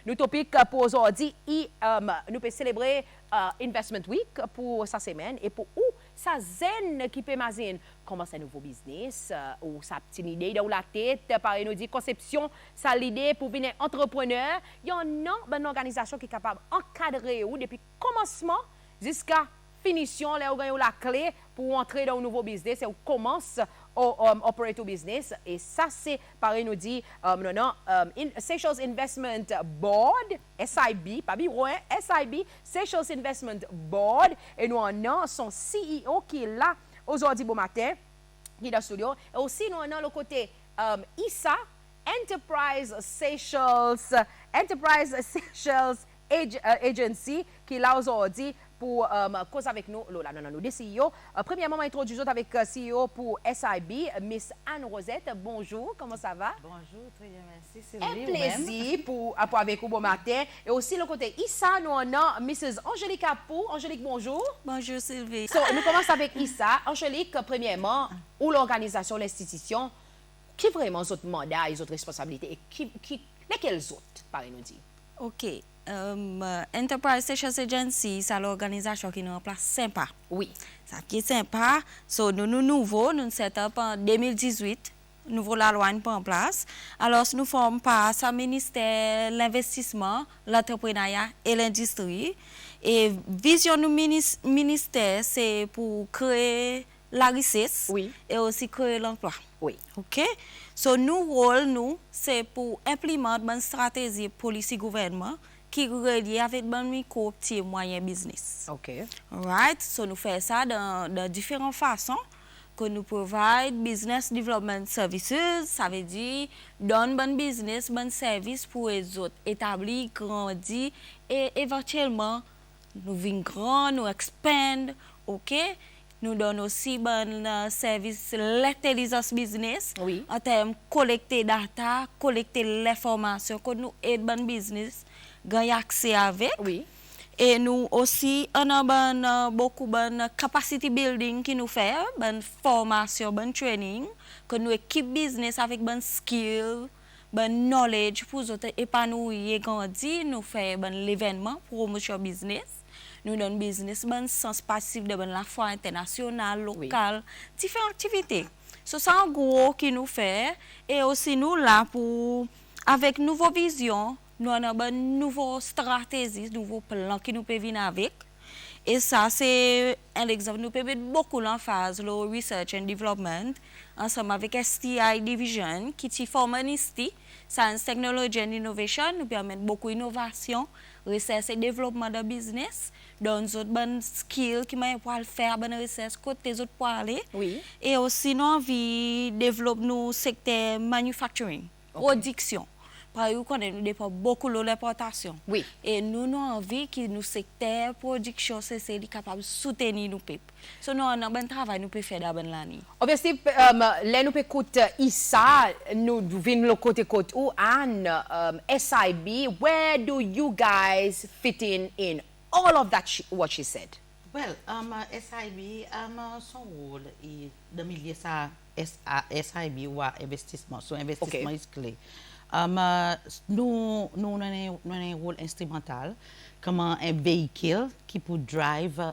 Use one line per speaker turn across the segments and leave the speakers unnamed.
Nous topic pour aujourd'hui, nous pouvons célébrer Investment Week pour sa semaine et pour où ça zen qui peut imaginer commencer un nouveau business ou sa petite idée dans la tête, par nous dit conception, ça l'idée pour venir entrepreneur. Il y a une organisation qui est capable d'encadrer ou depuis commencement jusqu'à finition, là, vous avez la clé pour entrer dans un nouveau business et vous commencez à opérer au business. Et ça, c'est, pareil, nous dit, Seychelles Investment Board, SIB, pas bureau, hein, SIB, Seychelles Investment Board. Et nous avons son CEO qui est là aujourd'hui bon matin, qui est dans le studio. Et aussi, nous avons le côté ISA, Enterprise Seychelles Agency, qui est là aujourd'hui pour causer avec nous. Là, nous, des CEO. Premièrement, introduisons avec CEO pour SIB, Miss Anne-Rosette. Bonjour, comment ça va?
Bonjour, très bien, merci. C'est
un plaisir pour avec vous bon matin. Et aussi, le côté Issa, nous avons Mrs. Angélique Apou. Angélique, bonjour.
Bonjour, Sylvie.
So, nous commençons avec Issa. Angélique, premièrement, ou l'organisation, l'institution, qui vraiment ont mandat, ils ont responsabilités et lesquels autres, par nous dire?
OK. Enterprise Seychelles Agency, c'est l'organisation qui nous en place sympa.
Oui.
Ça qui est sympa, so, nous nouveau, nous set up en 2018, nouveau la loi en place. Alors, nous formons par ce ministère l'investissement, l'entrepreneuriat et l'industrie. Et vision du ministère, c'est pour créer la richesse
oui.
et aussi créer l'emploi.
Oui.
OK? So, nous, rôle, nous, c'est pour implémenter une stratégie policy gouvernement qui est reliée avec le micro, petit et moyen business.
OK.
Right? So, nous faisons ça de différentes façons. Que nous provide business development services, ça veut dire donne bon business, bon service pour les autres, établir, grandir et éventuellement nous venons grand, nous expand, OK? Nous donnons aussi bon service l'intelligence business
oui.
en termes de collecter data, collecter l'information, que nous aide bon business, gagner accès avec.
Oui.
Et nous aussi, on a beaucoup de capacity building qui nous fait, bonne formation, bonne training, que nous équipe business avec bonne skill, bonne knowledge pour nous épanouir et grandir. Nous faisons l'événement pour promotion business. Nous donnons business bon sens passif de la fois internationale, locale, oui. Différentes activités. C'est ça en gros qui nous fait. Et aussi nous là pour, avec nouveau vision, nous avons une nouvelle stratégie, un nouveau plan qui nous peut venir avec. Et ça, c'est un exemple. Nous pouvons mettre beaucoup l'emphase, le Research and Development, ensemble avec STI Division, qui forme un ISTI, Science, Technology and Innovation. Nous pouvons mettre beaucoup d'innovation, recherche et développement de business, dans d'autres bonnes skills qui m'aident pour faire bonne recherche, côté des autres pour aller.
Oui.
Et aussi, nous avons envie de développer nos secteurs manufacturing, production. Parce que nous dépendons beaucoup de l'importation.
Oui.
Et nous avons envie que nos secteurs production c'est capable de soutenir nos peuples. So nous avons un bon travail nous pouvons faire dans l'année.
Obviously, là nous écoutons Issa, nous venons le côté où Anne, SIB, where do you guys fit in all of that what she said?
Well, SIB, son rôle est de milieu ça SIB ou investissement. So investissement est clé. Nous avons un rôle instrumental comme un véhicule qui peut drive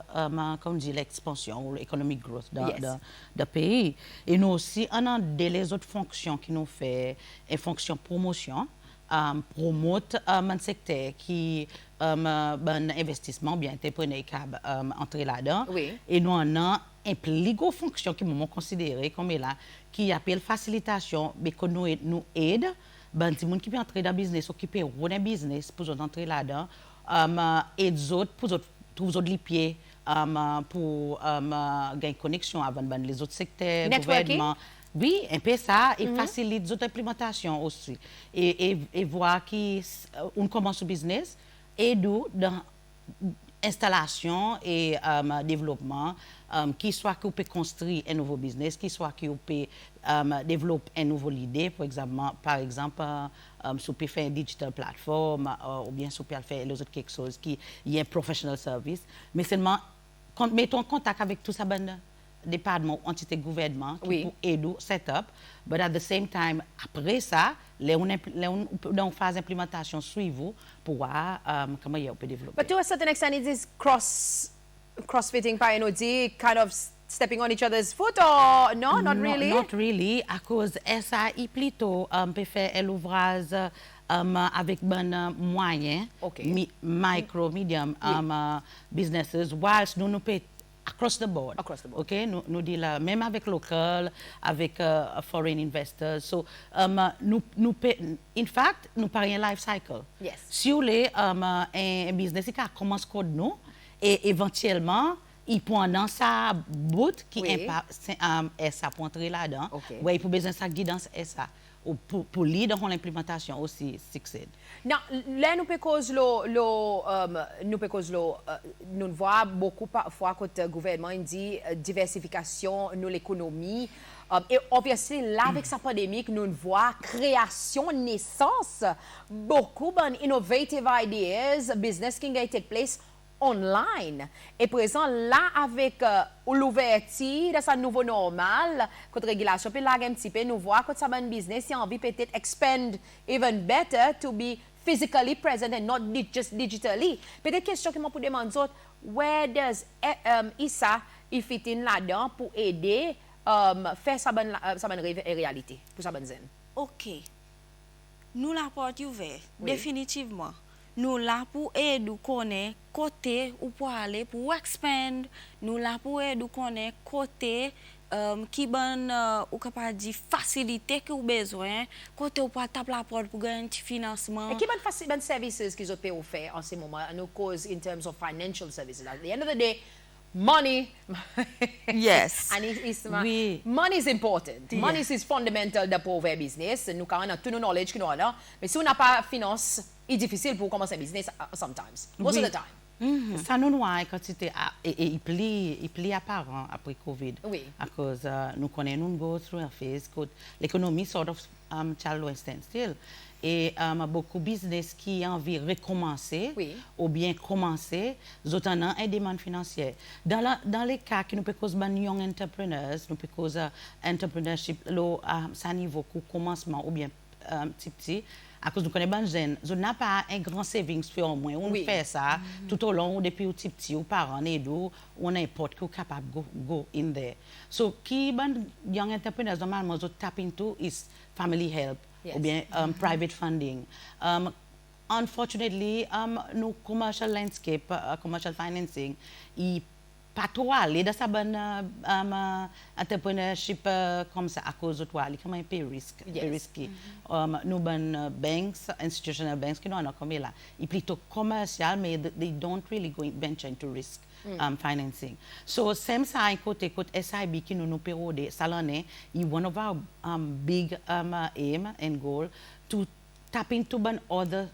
comme dit l'expansion ou l'économic growth de pays. Et nous aussi, on a les autres fonctions qui nous fait une fonction promotion, promote un secteur qui un investissement bien entrepreneur qui entrer là-dedans.
Oui.
Et nous on a une plus grosse fonction qui nous considérée comme là qui appelle facilitation, mais que nous aide ben des gens qui peuvent entrer dans le business ou qui peuvent rouler un business pour entrer là-dedans et les autres pour trouver les pieds pour gagner connexion avec les autres secteurs gouvernement. Oui, un peu ça, et facilite les autres implémentations aussi. Et voir qu'on commence le business et d'où dans installation et développement, qui soit qu'on peut construire un nouveau business, qui soit qu'on peut développer une nouvelle idée, par exemple, si on peut faire une digital platform ou bien si on peut faire quelque chose qui est un professional service, mais seulement mettons en contact avec tout ça, département, entité gouvernement qui
Oui.
pour aider set-up, but at the same time, après ça, on phase implémentation suivre pour voir comment on peut développer.
But to a certain extent, it is crossfitting par NOD, kind of stepping on each other's foot, or no, not really?
Not really, à cause SAI plutôt peut faire l'ouvrage avec bon moyen,
Ok.
micro, medium businesses, whilst nous pouvons across the board.
Across the board.
Okay, nous dit là, même avec local, avec foreign investors. So, in fact, nous parlons un life cycle.
Yes.
Si vous voulez un business qui commence comme nous, et éventuellement, il prend dans sa bout qui
Oui.
impact SA pour entrer là-dedans.
Ok.
Ouais, il faut besoin de sa guidance SA. Pour lui, dans l'implémentation aussi, succède.
Now, là, nous nous voit beaucoup parfois que le gouvernement dit diversification de l'économie. Et obviously, là, avec sa pandémie, nous voit création, naissance, beaucoup d'innovative ideas, business qui take place online. Et présent, là, avec l'ouverture de sa nouveau normal, contre régulation, puis là, un petit peu, nous voit que ça un business, il a envie peut-être expand even better to be physically present and not just digitally. Peut-être question que moi pour demander, where does ISA fit in là-dedans pour aider faire sa bonne réalité, pour sa bonne zen?
OK. Nous la porte ouverte, définitivement. Nous là pour aider connaître côté ou pour aller pour expand. Nous là pour aider connaître côté qui bon ou capable dire facilité que vous besoin côté ou pour taper la porte pour gagner un petit financement.
Et qui bon services qu'ils ont offert en ce moment, nous cause in terms of financial services. At the end of the day, money.
Yes.
And
Oui.
money is important.
Yeah.
Money is fundamental de pour ouvrir business. Nous avons tout le knowledge que nous avons, mais si on n'a pas finance, c'est difficile pour commencer un business sometimes. Most of the time.
Ça nous noie quantité et il plie apparent après Covid.
Oui.
À cause nous connaissons nous go through a phase que l'économie sort of child standstill et beaucoup de business qui ont envie de recommencer ou bien commencer, ils ont une demande financière. Dans les cas qui nous peut causer young entrepreneurs, nous peut causer entrepreneurship à niveau au commencement ou bien petit à cause nous connaissons les jeunes, on n'a pas un grand savings sur moi. On fait ça tout au long depuis petit ou parents et d'où on n'importe qui est capable de go in there. So, qui ban young entrepreneurs normalement zo tap into is family help ou bien private funding. Unfortunately, no commercial landscape, commercial financing, pas trop aller dans sa bonne entrepreneurship comme ça à cause de toi, il est un peu risqué. Nous bonnes banks, institutional banks qui nous ont comme là, ils plutôt commercial mais they don't really go venture into risk financing. So same ça côté SIB qui nous période ça l'année, one of our big aim and goal to tap into ban other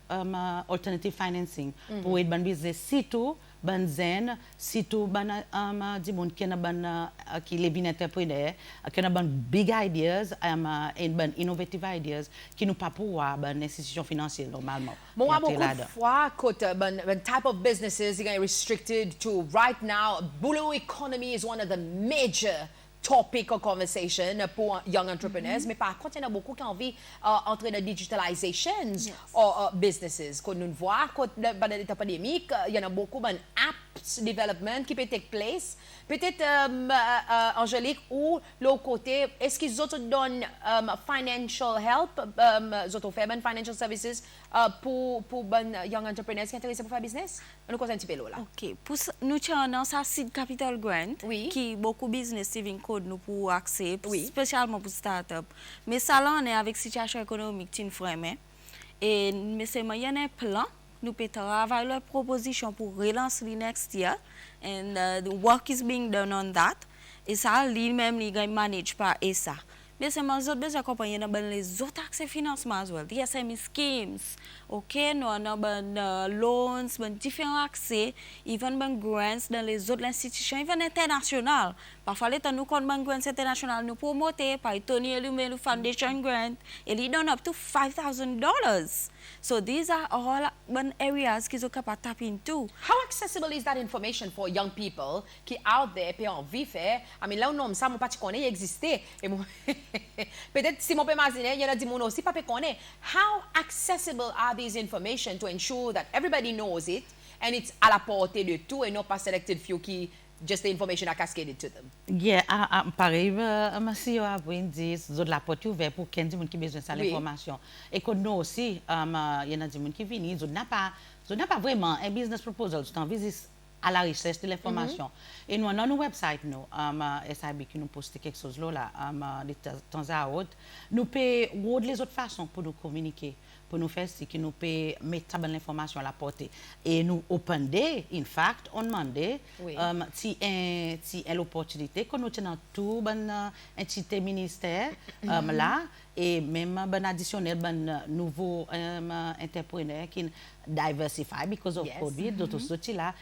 alternative financing pour aider ban business surtout ban zen surtout ban di moun qui na ban qui les bin entrepreneur qui na ban big ideas and ban innovative ideas qui nous pas pouvoir ban institution financière normalement.
Moi, beaucoup de fois, the type of businesses are restricted to right now. Blue economy is one of the major topic of conversation pour young entrepreneurs, mais par contre, il y en a beaucoup qui ont envie d'entrer dans digitalizations of businesses. Quand nous voyons pendant l'état pandémique, il y en a beaucoup d'apps development qui peut take place. Peut-être, Angélique, ou l'autre côté, est-ce qu'ils autres donnent financial help, autres fait financial services pour young entrepreneurs qui sont intéressés pour faire business? On nous cause un petit peu là.
OK. Pour nous avons ça Seed Capital Grant qui beaucoup business saving code nous pour accès, spécialement pour start-up. Mais ça là on est avec situation économique tin frère et mais c'est il y a un plan nous peut travailler la proposition pour relancer le next year and the work is being done on that. Et ça lui-même il manage par ESA. Mais c'est mais autres besoin compagnie dans les autres accès financement as well. The SME schemes. OK, nous avons loans, différents accès, even grants dans les autres institutions, even internationales. Parfois, l'État nous compte grants internationales, nous promoter par Tony Elumelu Foundation Grant, et ils donnent up to $5,000 So these are all one areas qu'ils sont capables de taper into.
How accessible is that information for young people qui out there puis envie faire? I mean, là on nomme ça mon pas connaît existait et peut-être si mon peut imaginer il y en a dit mon aussi pas connaît. How accessible are these information to ensure that everybody knows it and it's à la portée de tout et non pas selected few qui just the information are cascaded to them?
Yeah, pareil, si on a dit, de la porte ouverte pour qu'il y ait des gens qui ont besoin de l'information. Et que nous aussi, il y a des gens qui viennent, ils n'ont pas vraiment un business proposal, c'est un visite à la recherche de l'information. Et nous, dans nos website, nous, SIB qui nous poste quelque chose là, de temps à autre, nous pouvons les autres façons pour nous communiquer, pour nous faire ce qui nous peut mettre l'information à la portée. Et nous, open day, in fact, on demande si l'opportunité que nous tenons tout ben entité ministère là et même ben additionnel ben nouveau entrepreneur qui diversify because of COVID d'autres sorties là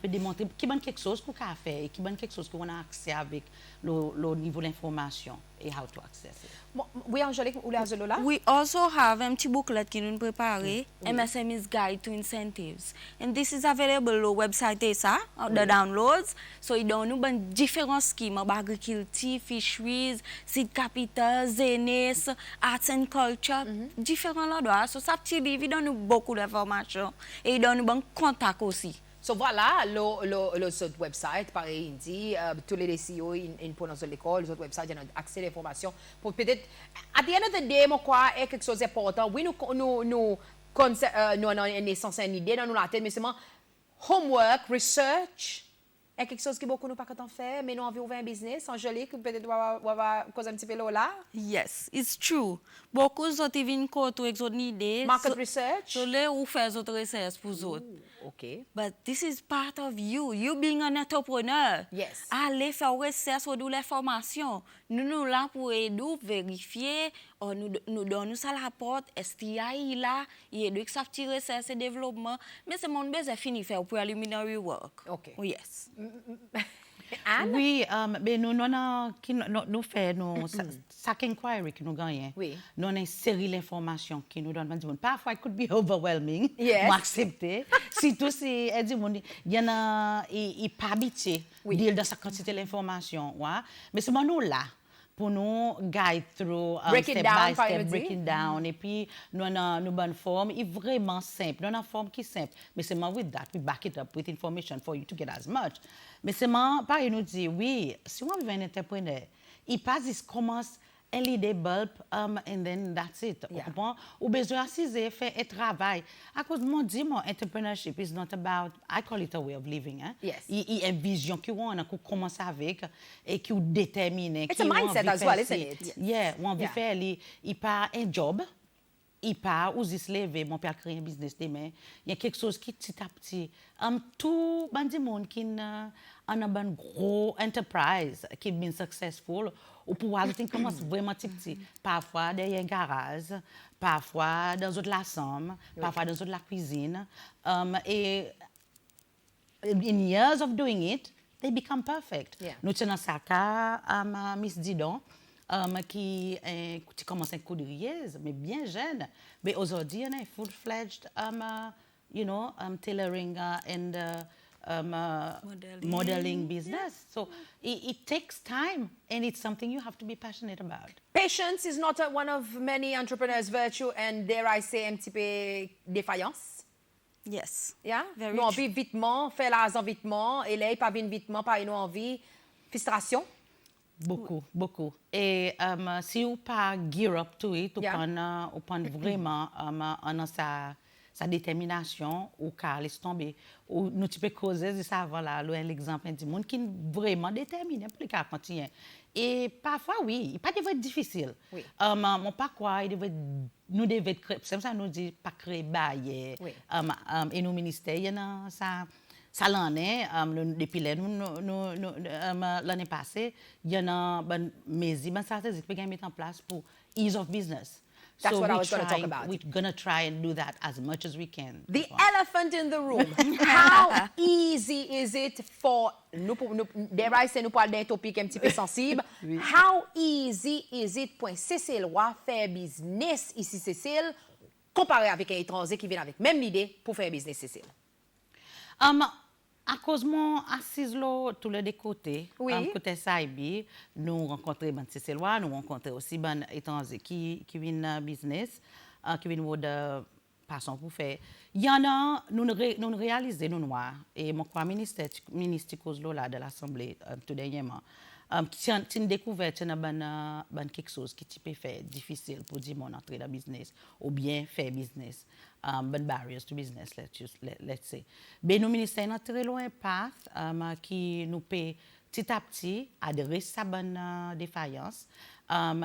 peut démontrer qui ben quelque chose qu'on a fait et qui ben quelque chose qu'on a accès avec le niveau d'information et how to access it.
Oui, Angélique, ou la Zolola?
We also have un petit booklet qui nous prépare, MSME's Guide to Incentives. And this is available on website ESA, the downloads. So, il donne nous différents schemes, agriculture, fisheries, seed capital, zenes, arts and culture, différents là-dedans. So, ça petit livre, il donne nous beaucoup d'informations. Et il donne nous bon contact aussi.
So voilà, le website, pareil, il dit, tous les CEO, ils prennent dans l'école, les autres websites, ils ont accès à l'information. Pour peut-être, à the end of the day, moi, quoi, est quelque chose d'important. Oui, nous avons une essence, une idée dans la tête, mais c'est homework, research, est quelque chose que beaucoup nous pas quand on fait, mais nous avons ouvert un business, Angélique, peut-être on va causer un petit peu là.
Yes, it's true. Beaucoup d'autres viennent côté avec d'autres idées.
Market research.
So, les ou faire d'autres recherches pour d'autres.
Okay.
But this is part of you. You being an entrepreneur.
Yes.
Allez faire recherche sur l'information. Nous là pour aider, vérifier, nous donnons ça la porte, STI là, il y a ça petit recherche et développement. Mais c'est mon besoin fini faire preliminary work.
Okay.
Oh, yes.
Anne?
Oui, mais nous faisons chaque inquiry que nous gagnons.
Oui.
Nous avons une série d'informations qui nous donnent. Parfois, it could be overwhelming.
Yes.
Moi, accepter. Surtout si il y en a qui pas habitué de cette quantité d'informations. Ouais. Mais c'est nous là. Pour nous guide through
break
step
it down,
by step, break it down. Et puis, nous avons une bonne forme, est vraiment simple. Nous avons une forme qui est simple. Mais c'est with that, we back it up with information for you to get as much. Mais c'est pareil, nous dit, oui, si on veut un entrepreneur, il passe, il commence un leader bulb, and then that's it.
Yeah.
Ou besoin d'assiser, faire un travail. À cause de mon dit, mon entrepreneurship is not about, I call it a way of living. Hein?
Yes.
Il y a une vision qu'on commence avec et qui détermine.
It's a mindset as well, isn't it?
Yeah, on veut faire, il pas un job. Il part, ou se lever, mon père crée un business demain. Il y a quelque chose qui, petit à petit, tout le monde qui a un gros enterprise, qui est bien successful, ou pouvoir commence vraiment petit. Parfois, derrière un garage, parfois dans la chambre, parfois dans la cuisine. Et in years of doing it, they become perfect.
Yeah.
Nous tenons ça à Miss Didon. Qui commence un coudrier, mais bien jeune. Mais aujourd'hui, on a full-fledged, tailoring and modeling business. So it takes time, and it's something you have to be passionate about.
Patience is not one of many entrepreneurs' virtue, and dare I say, un petit peu défaillance.
Yes.
Yeah?
Very
Nous envie vitement, faire l'argent vitement, et là, pas bien vitement, pas une envie, frustration.
Beaucoup. Et si vous pas gear up to it, vous prenez vraiment sa détermination, ou car laisse tomber, ou nous tu peux causer de ça, voilà, l'exemple du monde qui est vraiment déterminé pour le cas continuer. Et parfois, oui, il pas devait être difficile.
Oui.
Mon pas quoi, nous devons créer, c'est ça nous dit pas créer bail, et nos ministères, il y en a ça l'année, depuis l'année passée, il y en a une mesure, une stratégie qui est mise en place pour ease of business.
That's what I was going to talk about.
We're going to try and do that as much as we can.
The elephant in the room. How easy is it for, dare I say, nous parlons d'un topic un petit peu sensible. How easy is it pour Cécile Roy faire business ici, Cécile, comparé avec un étranger qui vient avec même l'idée pour faire un business, Cécile?
À cause mon assise là, tous les deux côtés,
Oui.
côté SIB, nous rencontrons ben Cécilois, nous rencontrons aussi ben étrangers qui viennent business, qui viennent de façon pour faire. Il y en a, nous réalisons, nous noirs, et mon ministre cause là de l'Assemblée tout dernièrement. Tu as une découverte, tu as quelque chose qui peut faire difficile pour dire mon entrée dans le business ou bien faire business. Barriers to business, let's say. Mais nos ministères sont très loin path qui nous peut petit à petit adresser sa bonne défaillance.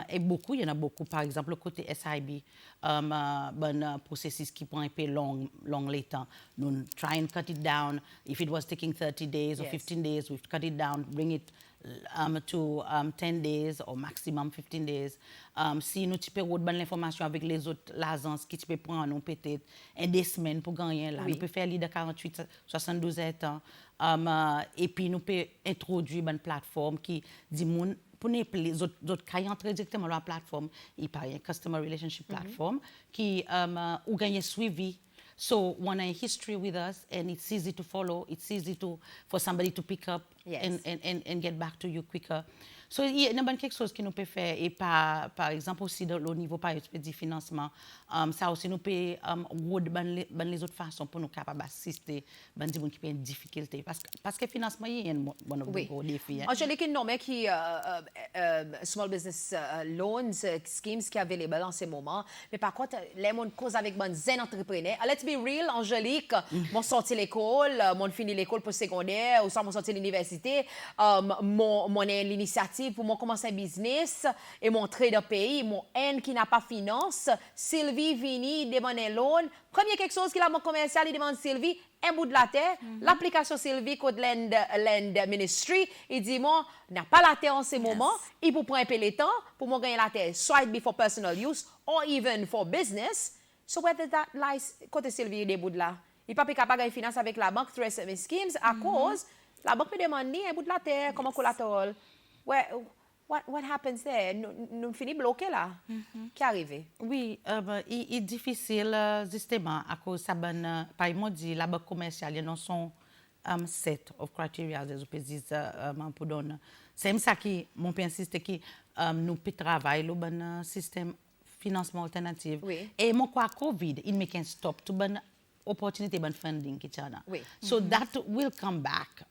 Et beaucoup, il y en a beaucoup, par exemple, le côté SIB, processus qui prend un peu long le temps. Nous try and cut it down. If it was taking 30 days or 15 days, we've cut it down, bring it to 10 days or maximum 15 days. Si nous pouvons faire l'information avec les autres agences qui peuvent prendre nous peut-être des semaines pour gagner là. Nous pouvons faire de 48, 72 heures. Et puis nous pouvons introduire une plateforme qui dit pour les autres qui entrent directement dans la plateforme, il y a une Customer Relationship Platform qui ou gagne suivi. So when a history with us and it's easy to follow, it's easy for somebody to pick up and get back to you quicker. So il y a quelque chose que nous pouvons faire et par exemple aussi au niveau par exemple du financement, ça aussi nous peut les autres façons pour nous capables d'assister les gens qui ont une difficulté parce que le financement est un gros défi.
Angélique, il nomme qui small business loans schemes qui sont available en ce moment, mais par contre les gens cause avec des jeunes entrepreneurs. Let's be real, Angélique, moi sorti l'école, moi fini l'école pour secondaire ou ça moi sorti l'université, mon l'initiative pour moi commencer un business et montrer dans le pays, mon N qui n'a pas finance, Sylvie vini demande un loan, premier quelque chose qu'il a mon commercial, il demande Sylvie un bout de la terre, l'application Sylvie Code Land Ministry, il dit moi n'a pas la terre en ce moment, il peut prendre un peu le temps pour moi gagner la terre, soit it be for personal use or even for business. So where does that lies côté Sylvie des bouts de là? Il pas capable de finance avec la banque through SMS schemes à cause la banque peut demander un bout de la terre comme collatéral. What happens there? Nous finissons bloqués là. Qu'est arrivé?
Oui, il est difficile justement à cause ça par exemple dit la banque commerciale ils sont set of criteria des pays pour donner. C'est ça qui mon insiste que nous peut travailler le bon système financement alternatif.
Oui.
Et mon quoi Covid il make un stop to bon opportunity ban funding qui chana.
Oui.
So that will come back.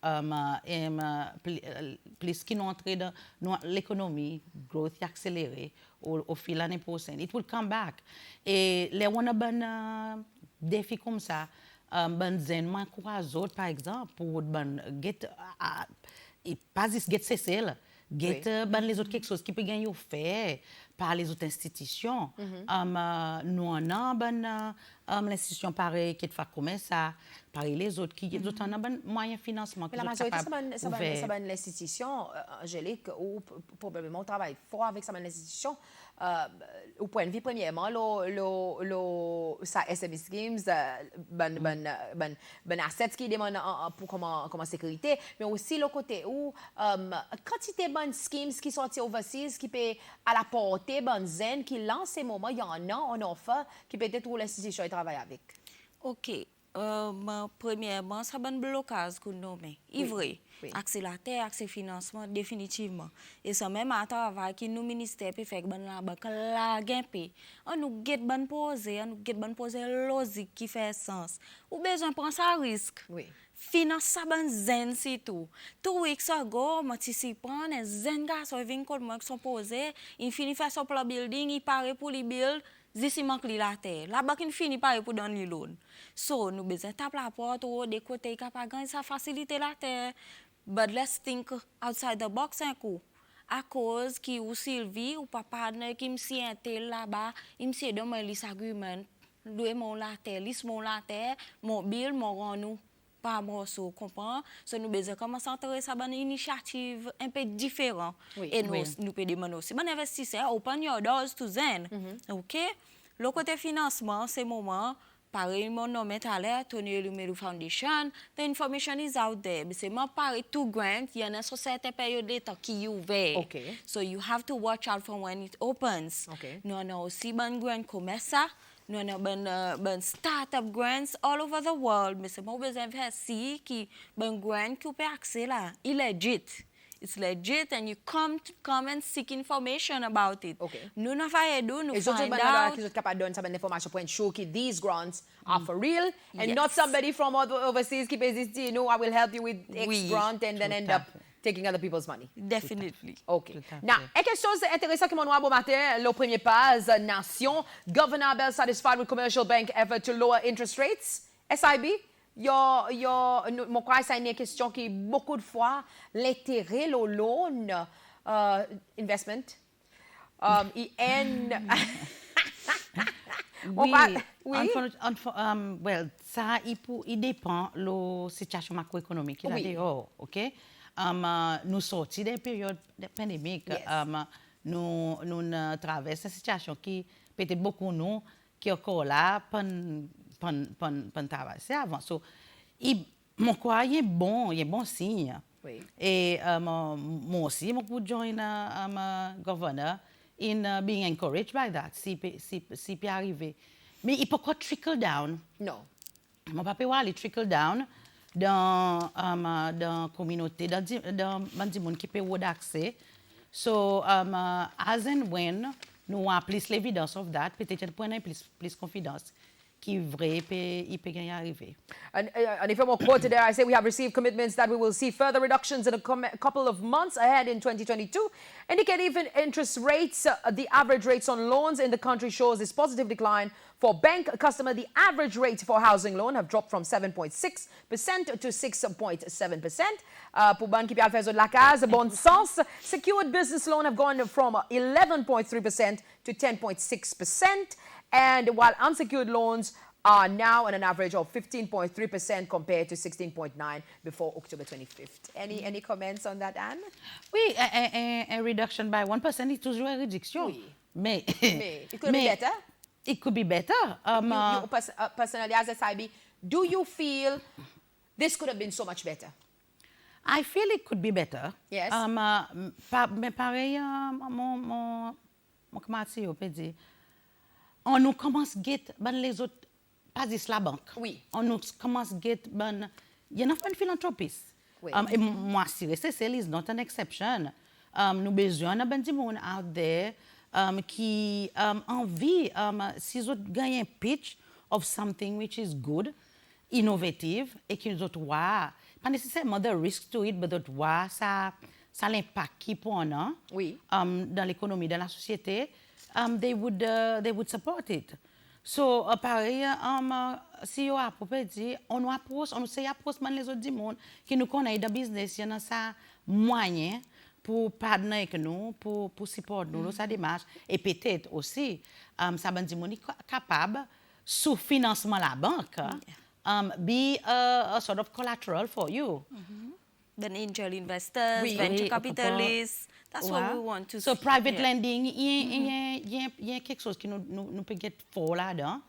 Plus qui nous entre dans l'économie, growth accélérée au fil l'année prochaine. It will come back. Et les on a ban défi comme ça, ban zen moi autres par exemple pour ban get et pas juste get CCL. Get les autres quelque chose qui peut gagner au fait par les autres institutions. Nous on a l'institution pareille qui fait comme ça, pareil les autres qui ont un moyen de financement.
Mais la majorité ça va l'institution Angélique ou probablement on travaille fort avec ça l'institution au point de vue premièrement ça SMS Games assets qui demande pour comment sécurité mais aussi le côté où quantité de schemes qui sortent overseas qui peut à la portée zen qui lance ces moments il y en a on offre qui peut être où l'institution travaille avec.
OK. Premièrement, ça va un blocage que nous nommons. Vrai. Accès la terre, accès financement, définitivement. Et ça même à travail qui nous ministère peut faire la banque la gain. On nous get ban poser, logique qui fait sens. Ou besoin prendre ça risque.
Oui.
Finance ça ban zen c'est tout. 2 weeks ago, participant un zen gars so vinn comme moi qui sont posés, il finit faire son plan building, il paraît pour les build Zisi manque la terre. La banque finit par pour donner le loan. So, nous besoin taper la porte ou des côtés capable gagner ça faciliter la terre. But let's think outside the box un coup. À cause qui ou Sylvie ou papa qui me siente là-bas, il me dit demain les arguments, louer mon la terre, lis mon la terre, mon bill, mon rend pas morceau, comprends? So nous besoin commencer à entrer ça une initiative un peu différente. Et nous peut demander aussi bon investisseur open your doors to Zen. OK? Le côté financement, c'est moment pareil mon nom est à l'air Tony Elumelu Foundation, the information is out there. Mais c'est moi pareil tout grant, il y a une certaine période de temps qui est ouvert.
Okay.
So you have to watch out for when it opens.
Okay.
Nous on a aussi bon grant comme ça. nous avons start-up grants all over the world. Mais c'est mon besoin de faire si qui ben grant qui peut accès là. Il est legit. It's legit and you come and seek information about it.
Okay.
Nous n'avons pas nous
Et surtout,
find
maintenant,
out.
qui sont capables de donner cette information pour ensure que these grants are for real and
Yes.
not somebody from overseas qui peut dire, no, I will help you with X
Oui.
grant and then end
à
up
fait.
taking other people's money.
Definitely.
OK.
Tout à
Now,
fait.
et quelque chose d'intéressant que mon noir bon matin, le premier pas, Nation, Governor Abel satisfied with commercial bank effort to lower interest rates. SIB, mon crois c'est une question qui, beaucoup de fois, l'intérêt, le loan, investment, IN...
Oui,
Oui.
well, ça, il dépend de la situation macroéconomique qu'il a
Oui.
dehors, OK? Nous sortis des périodes de pandémie,
Yes.
nous traversons une situation qui peut-être beaucoup nous qui est encore là pour traverser avant. So, mon quoi, il y a bon signe.
Oui.
Et moi aussi, je peux join governor in being encouraged by that, si peut arriver. Mais il peut pas trickle down.
Non.
Mon papa il trickle down dans la communauté, dans les gens qui peuvent avoir accès. So, as and when nous avons plus l'évidence of that, peut-être qu'on a plus confiance qui vrai il peut y arriver.
And if I'm quoted there, I say we have received commitments that we will see further reductions in a couple of months ahead in 2022. Indicate even interest rates, the average rates on loans in the country shows this positive decline. For bank customer, the average rates for housing loan have dropped from 7.6% to 6.7%. Pour banque qui peut faire de la case, bon sens, secured business loan have gone from 11.3% to 10.6%. And while unsecured loans are now at an average of 15.3% compared to 16.9% before October 25th. Any comments on that, Anne?
Oui, a reduction by 1% est toujours une réduction.
Oui.
Mais
it could be better.
It could be better.
You personally, as a SIB, do you feel this could have been so much better?
I feel it could be better.
Yes.
Mais pareil, mon comment on peut dire, on nous commence à get les autres, pas juste la banque.
Oui.
On nous commence à get il y a une philanthropiste.
Oui.
Et moi, CCL is not an exception. Nous besoin de des gens out there qui envie, si ils gagnent un pitch of something which is good, innovative, et qu'ils ont pas nécessairement de risk to it, mais d'autres ça l'impact qui prend
Oui.
dans l'économie, dans la société, they would support it. So, pareil, si on approche, on approche les autres du monde qui nous connaissent dans le business, il y a ça moyen pour partenaire avec nous, pour supporter nous, ça démarche. Et peut-être aussi, ça va dire capable, sous financement la banque, be a sort of collateral for you.
The angel investors,
Oui.
venture
Oui,
capitalists. That's what we want to
So
see.
private
Yeah.
lending, il y a quelque chose qui nous peut get fort là-dedans.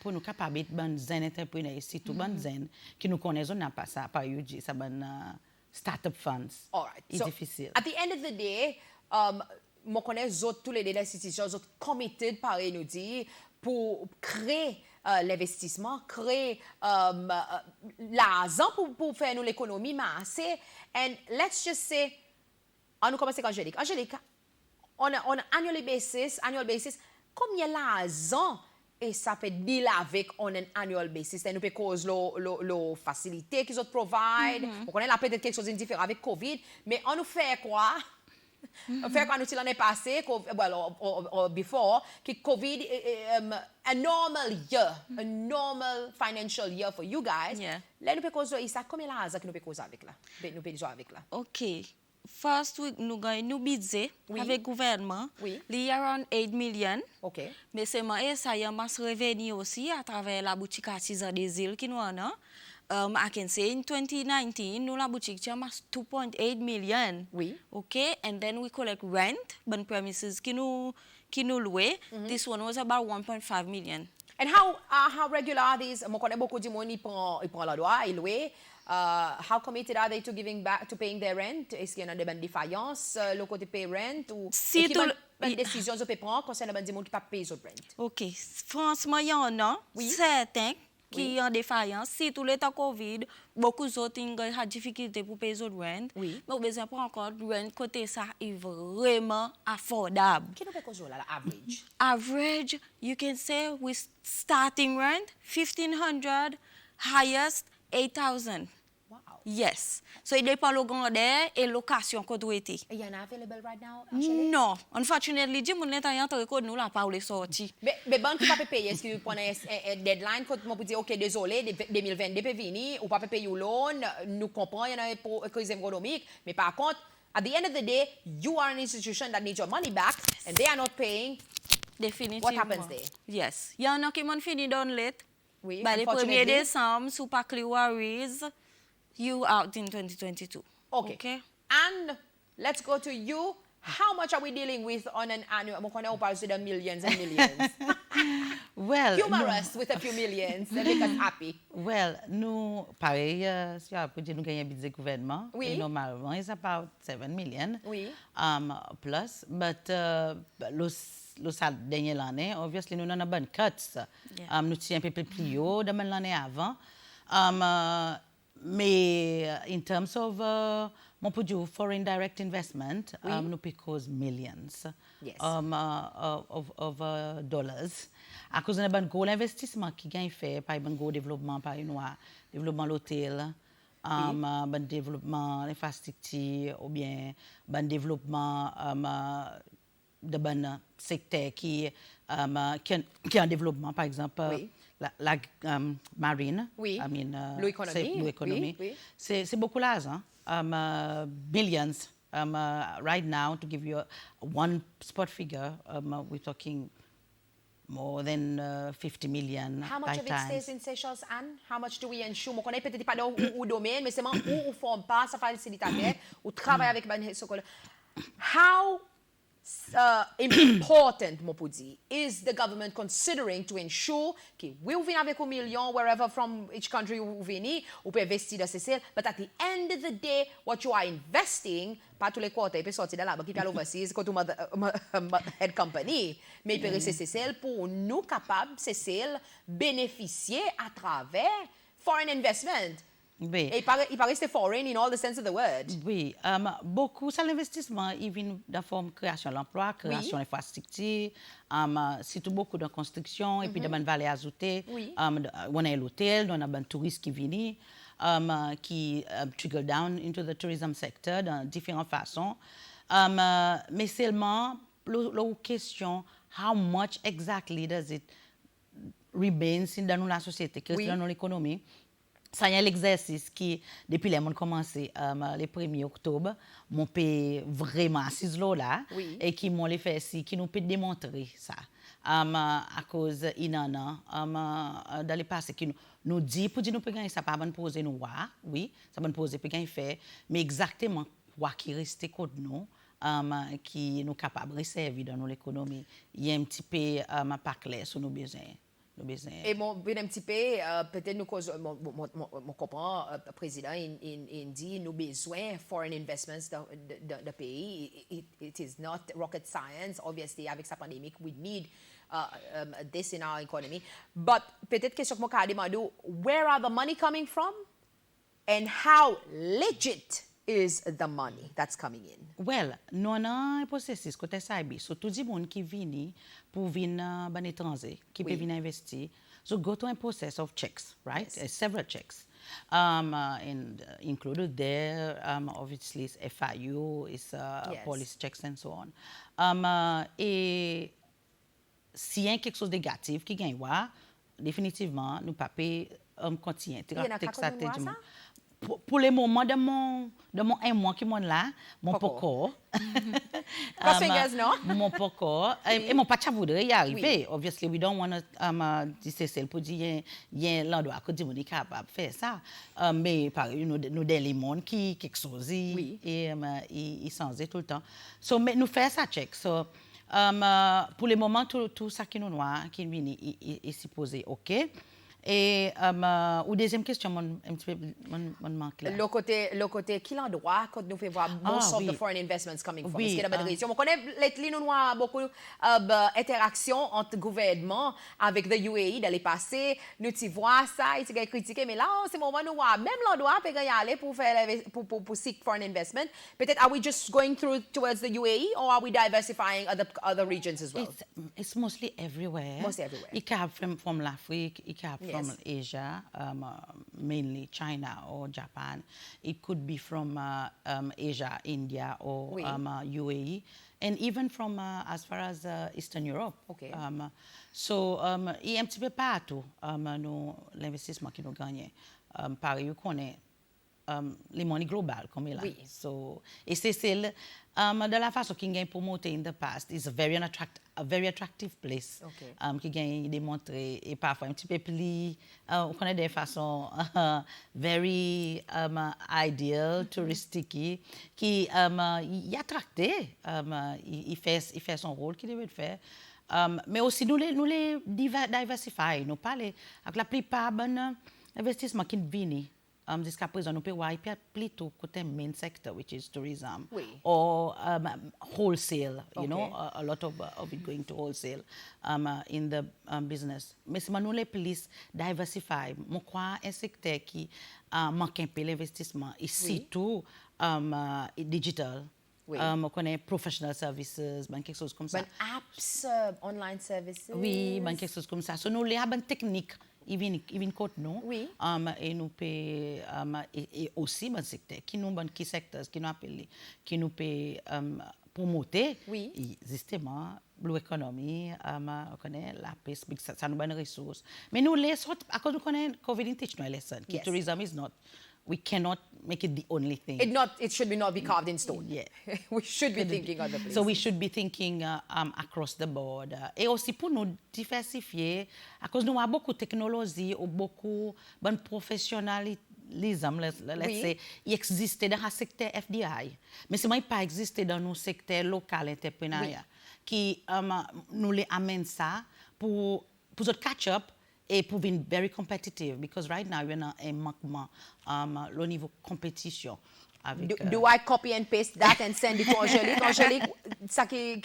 Pour nous capables de ban zen entrepreneurs, surtout ban zen qui nous connaissent, on n'a pas ça par UG, ça ban startup funds.
All right.
C'est
So,
difficile.
at the end of the day, moi connais tous les institutions, autres committed par nous dit pour créer l'investissement, créer l'argent pour faire nous l'économie massée. And let's just say, on nous commence avec Angélique. Angélique, on a annual basis, combien d'argent et ça peut deal avec on an annual basis? Et nous peut cause le facilité qu'ils ont provide. On connaît là peut-être quelque chose de différent avec COVID, mais on nous fait quoi? On fait quoi nous l'année passée, well, or before, que COVID, a normal year, a normal financial year for you guys.
Yeah.
Là nous peut cause ça combien d'argent que nous peut cause avec là? Nous peut jouer avec là.
OK. First, nous avons budget
Oui.
avec le gouvernement.
Oui.
Il y a around 8 million.
OK.
Mais c'est moi, ça y a masse revenu aussi à travers la boutique Artisan des Îles qui nous en a. I can say in 2019, nous la boutique a masse 2.8 million.
Oui.
Okay, and then we collect rent, bon premises qui nous louent. This one was about 1.5 million.
And how regular are these? Moi connais beaucoup de monde, ils prend la droit, ils louent. How committed are they to giving back, to paying their rent? Est-ce qu'il y en a des défaillances, le côté pay rent ou
Si tout
Bonne décision que vous prendre concernant les gens qui ne pas payer les rent.
OK. Franchement, il y en a certains qui
Oui.
en défaillance. Si tout le temps Covid, beaucoup d'autres ont des difficultés pour payer les rent.
Oui.
Mais besoin pour encore rent côté ça est vraiment affordable.
Qui nous fait cause là, la average?
Average, you can say with starting rent 1,500, highest 8,000.
Wow.
Yes. So it dépend le grandeur et location qu'on doit être.
Il y en a available right now, actually?
Non, unfortunately, dis mon net entre code nous la pas ou les sorti.
Mais banque qui pas payer, est-ce que vous prenez un deadline quand vous dites OK désolé 2022 peut venir ou pas payer le loan, nous comprenons il y a une crise économique, mais par contre at the end of the day, you are an institution that needs your money back and they are not paying.
Définitivement.
What happens there?
Yes. Il y en a qui m'ont fini down late.
Oui,
By le 1er
unfortunately.
décembre, sous pas clear worries, you out in 2022.
Okay. And let's go to you. How much are we dealing with on an annual? On parle de millions and millions.
Well,
Humor us with a few millions and make us happy.
well, nous, pareil, si après nous gagnons un budget gouvernement,
Oui.
et normalement, it's about 7 million
Oui.
plus, but le dernier l'année, obviously, nous avons bonne cuts.
Yeah.
Nous sommes un peu plus haut de l'année avant. Mais in terms of mon pour dire foreign direct investment, nous because millions
Yes.
of dollars. À cause d'un gros investissement qui gagne fait par un gros développement par une développement l'hôtel, bon développement infrastructure ou bien bon développement de bon secteur qui est en développement, par exemple
Oui.
la marine.
Oui.
I mean,
L'économie.
l'économie.
Oui, oui.
C'est beaucoup d'argent. Billions. Right now, to give you one spot figure, we're talking more than 50 million.
How much of it stays in Seychelles, Anne? How much do we ensure? Je connais peut-être pas au domaine, mais c'est où on forme pas, ça facilitateur, ou travaille avec Ben Sokol. How important, mon pour dire, is the government considering to ensure que oui, vous venez avec 1 million, wherever from each country vous venez, vous pouvez investir dans ces sales, but at the end of the day, what you are investing, pas tous les quarters, il peut sortir de là, il peut aller overseas, quand head company, mais il peut rester ces sales pour nous capables, ces sales, bénéficier à travers foreign investment.
Oui.
Et il paraît que c'est foreign in all the sense of the word.
Oui, beaucoup, ça l'investissement, il vient de forme création d'emploi, création d'infrastructures, surtout beaucoup de construction, et puis de bonnes valeurs ajoutées.
Oui.
On a l'hôtel, on a des touristes qui viennent, qui trickle down into the tourism sector dans différentes façons. Mais seulement, la question, how much exactly does it remain dans la société, dans l'économie? Ça y est l'exercice qui, depuis le monde commencé, le 1er octobre, mon pays vraiment assis là, et qui m'ont fait ici, qui nous peut démontrer ça. À cause inana, dans le passé, qui nous dit, pour dire nous peut gagner ça, pas bon poser nous, oui, ça bon poser, peut gagner faire, mais exactement quoi qui reste contre nous, qui nous capable de servir dans l'économie, il y a un petit peu pas clair sur nos besoins.
Et bon, un petit peu, peut-être nous mon comprend, le président, il dit nous besoin foreign investments dans le pays. It is not rocket science. Obviously, avec sa pandémie, we need this in our economy. But peut-être question que moi demande, where are the money coming from, and how legit is the money that's coming in?
Well, nous avons un processus côté cyber. So, tout le monde qui vient pour venir à l'étranger, qui peut venir investir, so go to a process of checks, right?
Yes.
Several checks. And included there, obviously, is FIU, is
Yes.
police checks and so on. Et s'il y a quelque chose de négatif qui gagne, définitivement, nous ne pouvons pas continuer.
Il y en a pas comme moi, ça?
Pour le moment de mon un mois qui m'ont là, mon poko.
Cross fingers, non?
Mon poko. Et mon patcha voudrait y arriver. Obviously, we don't want to dire c'est pour dire il y a l'endroit que Dimoni capable de faire ça. Mais par nous des limons qui quelque chose et il change tout le temps. So mais nous faire ça check. So pour le moment tout ça qui nous noir qui vient est supposé OK. Et ou deuxième question, un petit peu, mon manque là.
Le côté, qui l'endroit quand nous fait voir most of the foreign investments coming from? Est-ce qu'il y a une raison? On connaît, lately, nous avons beaucoup d'interactions entre gouvernements avec le UAE dans les passés. Nous y voit ça, ils ont critiqué, mais là, en ce moment, nous voyons même l'endroit pour y aller pour seek foreign investment. Peut-être, are we just going towards the UAE or are we diversifying other regions as well?
It's mostly everywhere.
Mostly everywhere.
It can from Africa, it can from
Yes.
Asia, mainly China or Japan. It could be from Asia, India or
Oui.
UAE, and even from as far as Eastern Europe.
Okay.
Il y a un petit peu partout l'investissement qui nous gagne. Pareil, on connaît les money global comme là.
Oui.
So, et c'est celle de la façon qu'il a promoté in the past is a very attractive place.
Okay.
Qui gagne démontré et parfois un petit peu plus on connaît des façons very ideal touristique qui y attracté il fait son rôle qu'il devait faire. Mais aussi nous les diversifier nous parler avec la plupart bon investissement qui viennent jusqu'à présent, nous pouvons voir plutôt côté main sector, which is tourism,
Oui.
or wholesale. You know, a lot of it going to wholesale in the business. Mais si nous les plus diversify, je crois un secteur qui manque un peu l'investissement, et surtout digital.
Oui.
On connaît professional services, quelque chose comme ça.
Ben, apps, online services.
Oui, quelque chose comme ça. So, nous avons une technique. Even côté nous,
Oui.
et nous peut et aussi bon secteur qui nous bon qui secteurs qui nous appelle qui nous peut promouvoir
Oui.
justement blue economy on connaît la pêche ça nous bonne ressources mais nous les sortes à cause nous connaît covid intentional lesson
Yes.
tourism is not we cannot make it the only thing.
It should not be carved in stone.
Yeah.
We should be thinking other places.
So we should be thinking across the board. Et aussi pour nous diversifier, à cause nous avons beaucoup de technologie ou beaucoup de professionnalisme, let's say, il existe dans le secteur FDI. Mais c'est pas existé dans nos secteurs local entrepreneuriat qui nous les amène ça pour catch up et pour être very competitive because right now we're in un manquement au niveau compétition.
Do I copy and paste that and send it to Angelique? Angelique, ça qui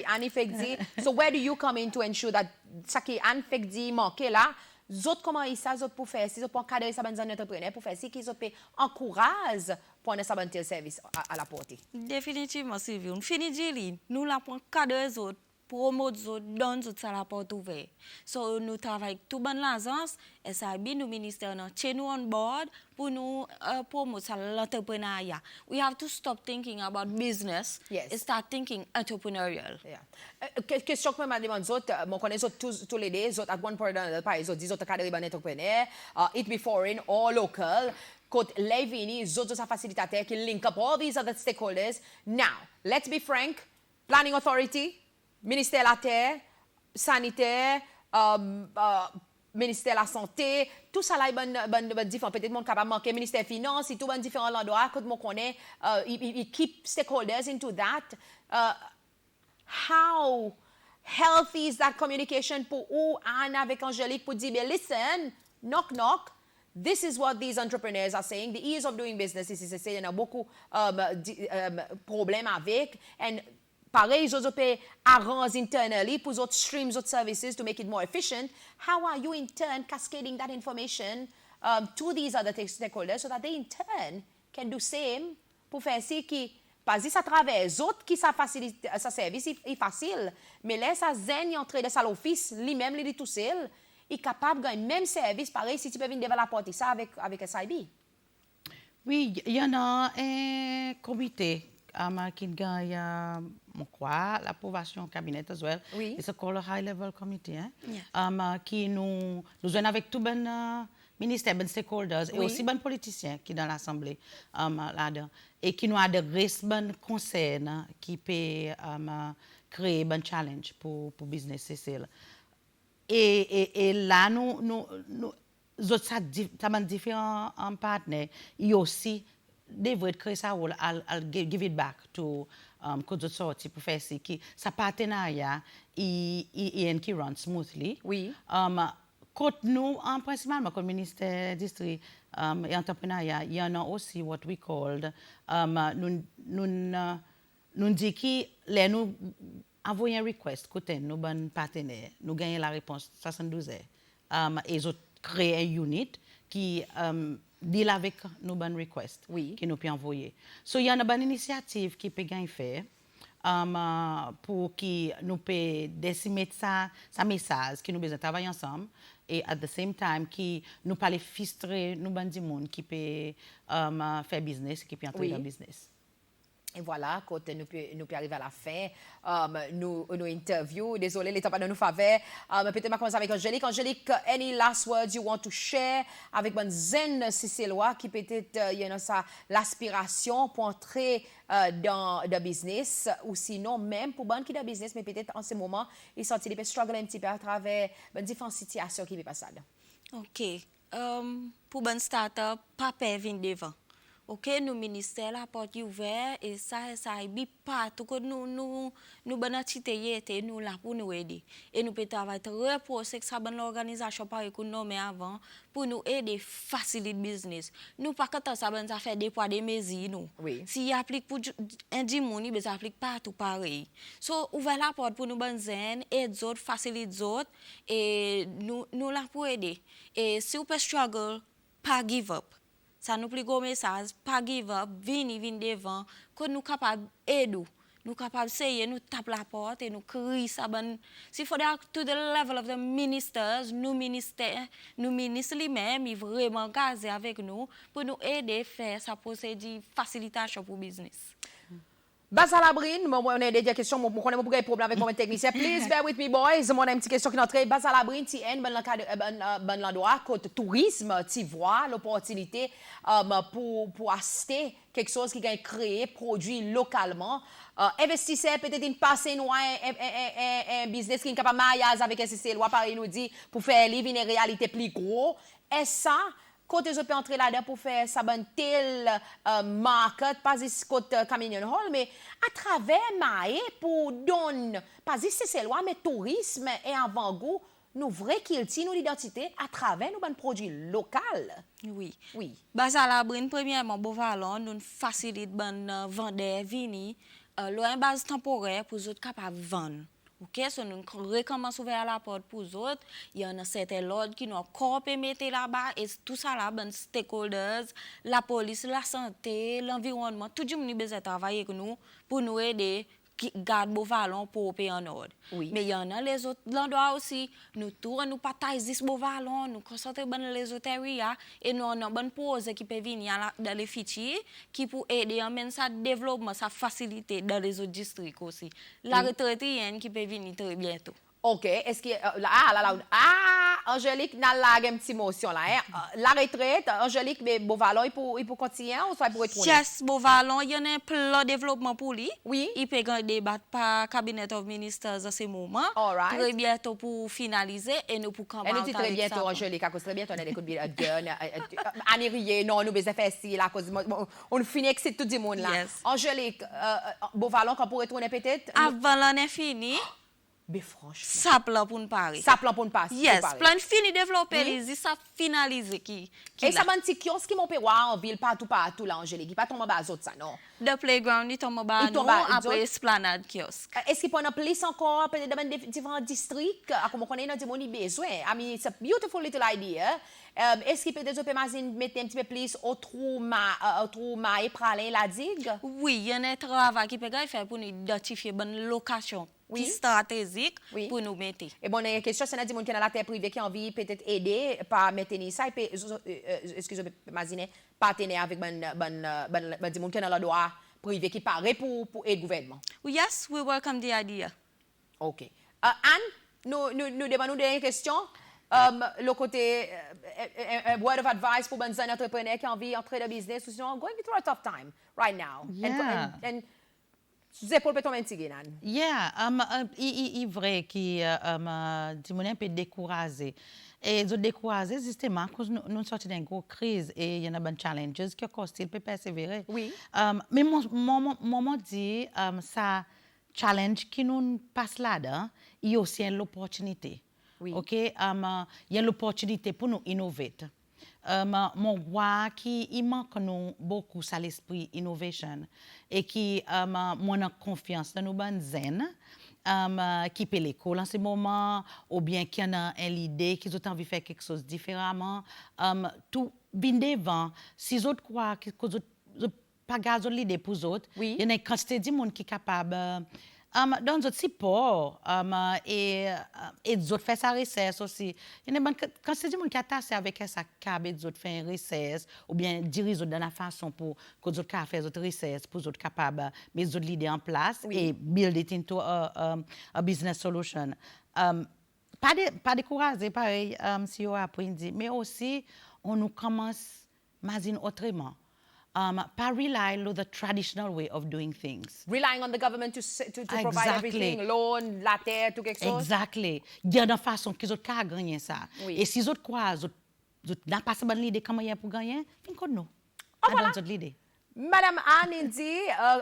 Annie fait dit. So where do you come in to ensure that ça qui Annie fait dit manqué là, zot comment ils ça zot pour faire si zot pour cadrer ça ben entrepreneur pour faire si qu'ils zot peut encourage pour ne sabanter le service à la portée.
Définitivement Sylvie, on finit dire nous la pour cadrer autres promouvoir dans toute la porte ouverte. So nous travaillons tout bon l'agence et ça bien nous ministère chez nous on board pour nous promouvoir l'entrepreneuriat. We have to stop thinking about business and start thinking entrepreneurial.
Yeah. Question que m'a demandé autres, mon connais autres tous les deux, autres at one point or another, par exemple, disent autres cadre ban entrepreneur, it be foreign or local. Côte Levini, autres sa facilitateur qui link up all these other stakeholders. Now, let's be frank, planning authority, ministère de la Terre, sanitaire, ministère de la Santé, tout ça là est bon différent. Peut-être mon capable manquer ministère des Finances, et tout bon différents endroits. Quand on connaît, il keep stakeholders into that. How healthy is that communication pour ou Anne avec Angélique pour dire, listen, knock knock. This is what these entrepreneurs are saying. The ease of doing business, ici, c'est il y a beaucoup problèmes avec. And pareil, ils ont arrangé internally pour d'autres streams, d'autres services to make it more efficient. How are you in turn cascading that information to these other stakeholders so that they in turn can do same pour faire ci qui pas à travers autres qui ça facilite ça service est facile mais là ça zen entrer dans l'office lui-même lui tout seul est capable de gagner même service pareil si tu peux venir développer ça avec SIB.
Oui, il y en a un comité qui gagne, je crois, l'approbation cabinet as well.
Oui.
It's called a high level committee,
Yeah.
qui nous joignent avec tout ben ministère, ben stakeholders et
Oui.
aussi ben politiciens qui dans l'assemblée là-dedans et qui nous adressent ben conseils qui peut créer ben challenge pour business cessel. Et là nous ça différents partenaires et aussi devrait créer ça rôle I'll give it back to cause sorti pour faire ça partenariat et qui run smoothly.
Oui.
côté nous, principalement comme ministère de l'Industrie et entrepreneuriat, il y en a aussi what we called, nous dit que les nous envoyer un request côté nous bon partenaire, nous gagnons la réponse 72 heures. Et ils ont créé un unit qui deal avec nos bonnes requests qui nous peut envoyer. So il y a une bonne initiative qui peut gagner faire. Pour que nous puissions décimer ça message, que nous besoin travailler ensemble et at the same time qui nous parle filtrer nous bandi monde qui peut faire business, qui peut entrer dans le business.
Et voilà, quand nous peut arriver à la fin, nous interview. Désolé, les temps pas de nous faveur. Peut-être commencer avec Angélique. Angélique, any last words you want to share avec bonne zen Cicélois qui peut-être y a ça l'aspiration pour entrer dans le business ou sinon même pour bonne qui dans business mais peut-être en ce moment ils sont ils peuvent struggle un petit peu à travers différentes situations qui vivent pas ça.
OK. Pour bonne start-up, pas venir devant. OK, nous ministère la porte ouverte et ça bi partout que nous bonne activité nous là pour nous aider et nous peut travailler très pour que ça bonne organisation par que nous mais avant pour nous aider faciliter business. Nous pas quand ça bonne ça faire des poids des mesures nous.
Oui.
Si applique pour un dimoni mais ça applique partout pareil. So ouvert la porte pour nous bonne zen et d'autres faciliter d'autres et nous là pour aider. Et si vous pouvez struggle, pas give up. Ça nous plus gros message, pas give up, vini devant, que nous capables d'aider, nous capables d'essayer, nous taper la porte et nous crier ça. S'il faut dire to the level of the ministers, nous ministres lui-même, ils vraiment gazés avec nous pour nous aider à faire sa procédure facilitation pour business.
Bazalabrine, on a des questions, on connaît beaucoup de problèmes avec mon technicien. Please bear with me, boys. Moi, on a une petite question qui est entrée. Bazalabrine, tu es bon endroit, côté tourisme, tu vois l'opportunité pour acheter quelque chose qui est créé, produit localement. Investisseur, peut-être une passée noire, un business qui est capable de mariage avec SCC, loi Paris nous dit, pour faire vivre une réalité plus gros. Et ça, quand ils peuvent entrer là-dedans pour faire ça tel market, pas juste côté Caminion Hall, mais à travers Maé pour donner, pas juste c'est loi, mais tourisme et avant-goût, nous vrai qu'il tient nous l'identité à travers nos produits locaux.
Oui.
Oui.
Bazalabrine, premièrement, Beauvalon, nous facilite ben vendeur vini, une base temporaire pour les autres capables de vendre. OK, so nous recommençons ouvrir la porte pour les autres. Il y en a certains ordres qui nous encore mettre là-bas et tout ça là, ben stakeholders, la police, la santé, l'environnement, tout le monde a besoin de travailler avec nous pour nous aider garder Beauvalon pour payer en ordre.
Oui.
Mais il y en a les autres endroits aussi, nous tournons, nous partageons Beauvalon, nous concentrons dans les autres areas et nous avons une bonne pause qui peut venir dans les fichiers qui peut aider en même ça développement, ça faciliter dans les autres districts aussi. La retraite qui peut venir très bientôt.
OK. Est-ce que Angélique n'a la une petite motion là. La retraite, Angélique, mais Beauvalon, il peut continuer ou soit pour retourner?
Yes, Beauvalon, il y a un plan de développement pour lui.
Oui.
Il peut débattre par Cabinet of Ministers à ce moment.
All right.
Très bientôt pour finaliser et nous pour commencer.
Et nous dit très bientôt, Angélique, à cause très bientôt, on a des coups de gueule. Annie Rier, non, nous besoin faire ci, à cause on finit avec tout le monde là.
Yes.
Angélique, Beauvalon, quand pour retourner peut-être?
Avant l'année finie.
Mais franchement.
Ça plan pour nous parler.
Ça plan pour nous passer.
Yes, plan fini développer, ça finaliser qui.
Et ça va un petit kiosque qui m'ont payé en ville, partout là, Angélique. Il pas tomber bas autres ça, non?
The playground, il tombe bas nous, après esplanade kiosque.
Est-ce qu'il peut en plus encore, peut-être dans différents districts, comme on connaît, dans des besoin? I mean, it's a beautiful little idea. Est-ce qu'il peut développer mettre un petit peu plus au trou et pralin la digue?
Oui, il y a un travail qui peut faire pour nous identifier bonne location. Qui stratégique pour nous mettre.
Et bon, la question, c'est des gens qui ont la terre privée qui ont envie peut-être aider par mettre ça et puis, excusez-moi, imaginer partenaire avec des gens qui ont le droit privé qui paraît pour aider le gouvernement.
Yes, we welcome the idea.
OK. Anne, nous demandons des questions. Le côté, un word of advice pour les entrepreneurs qui ont envie d'entrer dans le business ou sinon, going through a tough time right now.
Yeah.
And c'est pour peut-être un petit gain.
Yeah, il est vrai que du monde peut décourager. Et de décourager justement parce que nous sortons d'une grosse crise et il y a des challenges qui costent, il peut persévérer.
Oui.
Mais mon dit ça challenge qui nous passe là-dedans, il y a aussi une opportunité.
Oui.
OK, il y a l'opportunité pour nous innover. Mon voix qui il manque nous beaucoup ça l'esprit innovation et qui moi a confiance dans nous bonnes zen qui peut l'école en ce moment ou bien qui en a une idée qui ont envie de faire quelque chose différemment tout bien devant si autres croient que pas garder l'idée pour autres
Oui.
il y a une quantité de monde qui est capable dans notre support et d'autres fait sa recherche aussi. Il y a quand c'est du monde qui est attaché avec ça câble d'autres fait une recherche ou bien dirige dans la façon pour que d'autres faire d'autres recherches pour d'autres capables mettre d'autres idées en place et build it into a business solution. Pas décourager pareil si on apprend mais aussi on nous commence imaginer autrement. Pas rely on the traditional way of doing things.
Relying on the government to provide everything, loan, la terre, tout quelque chose.
Exactly. Il y a une façon qu'ils ont qu'à gagner ça.
Oui.
Et si ils autres croient, ils n'ont pas bonne idée comment il y a pour gagner, fin qu'on nous.
Voilà.
Donne l'idée.
Madame Anne dit,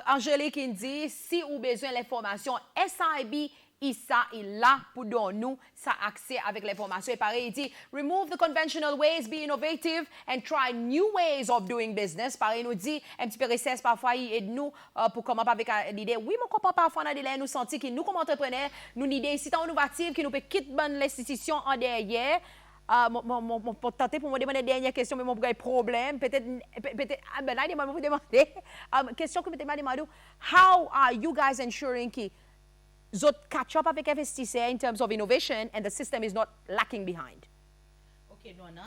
Angélique dit, si vous avez besoin d'informations, SIB, Issa est là pour donner nous ça accès avec l'information. Et pareil, il dit, remove the conventional ways, be innovative and try new ways of doing business. Pareil, il nous dit, un petit peu recesse parfois, il aide nous pour commencer avec l'idée. Oui, mais comprend parfois dans des nous sentir que nous, comme entrepreneurs, nous une idée ici, innovative, qui nous peut quitter l'institution en derrière. Pour tenter pour me demander une dernière question, mais mon problème, peut-être, là, il m'a demandé, question que je me demande, how are you guys ensuring que vous catch up avec investisseurs in terms of innovation and the system is not lacking behind?
OK, non.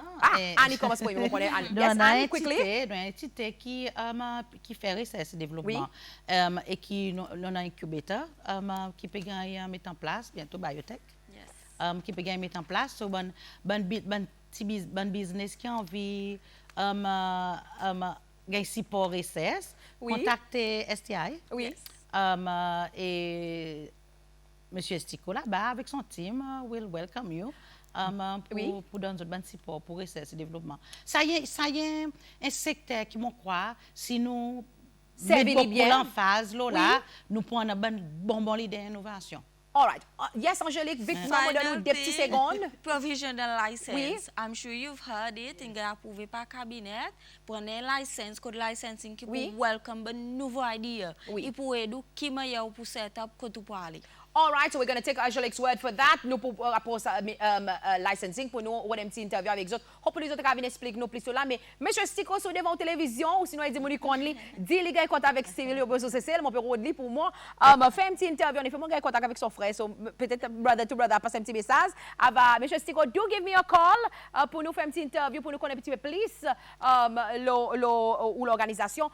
Annie commence pour vous connaître.
Yes,
Annie, quickly.
Une entité qui fait recherche et développement et qui nous a un incubateur qui peut gagner mettre en place bientôt biotech. Qui peut gagner mettre en place so bon business qui a envie gagner support recherche contacter STI et Monsieur Stico là-bas avec son team will welcome you pour donner un support pour recherche et développement. Ça y est un secteur qui m'en croit si nous mettons beaucoup l'emphase là nous prenons un bon idée d'innovation.
All right. Yes, Angélique, vite, donne-nous des petites secondes.
Provisional license.
Oui.
I'm sure you've heard it. Il est approuvé par cabinet. Prenez license, code licensing qui peut welcome une nouvelle idée. Il peut aider qui meilleur pour setup que tu peux aller.
All right, so we're going to take Angélique's word for that. Nous pour licensing pour nous on petit interview avec eux. Hopefully les autres cabinets expliquent nous plus cela mais monsieur Stico sur devant télévision ou sinon il dit Monique Conley dit les gars contact avec Cyril au Cécile mon père Rodley pour moi fait un petit interview on fait mon gars contact avec son frère so peut-être brother to brother passer un petit message monsieur Stico do give me a call pour nous faire un petit interview pour nous connaître un petit peu plus l'organisation.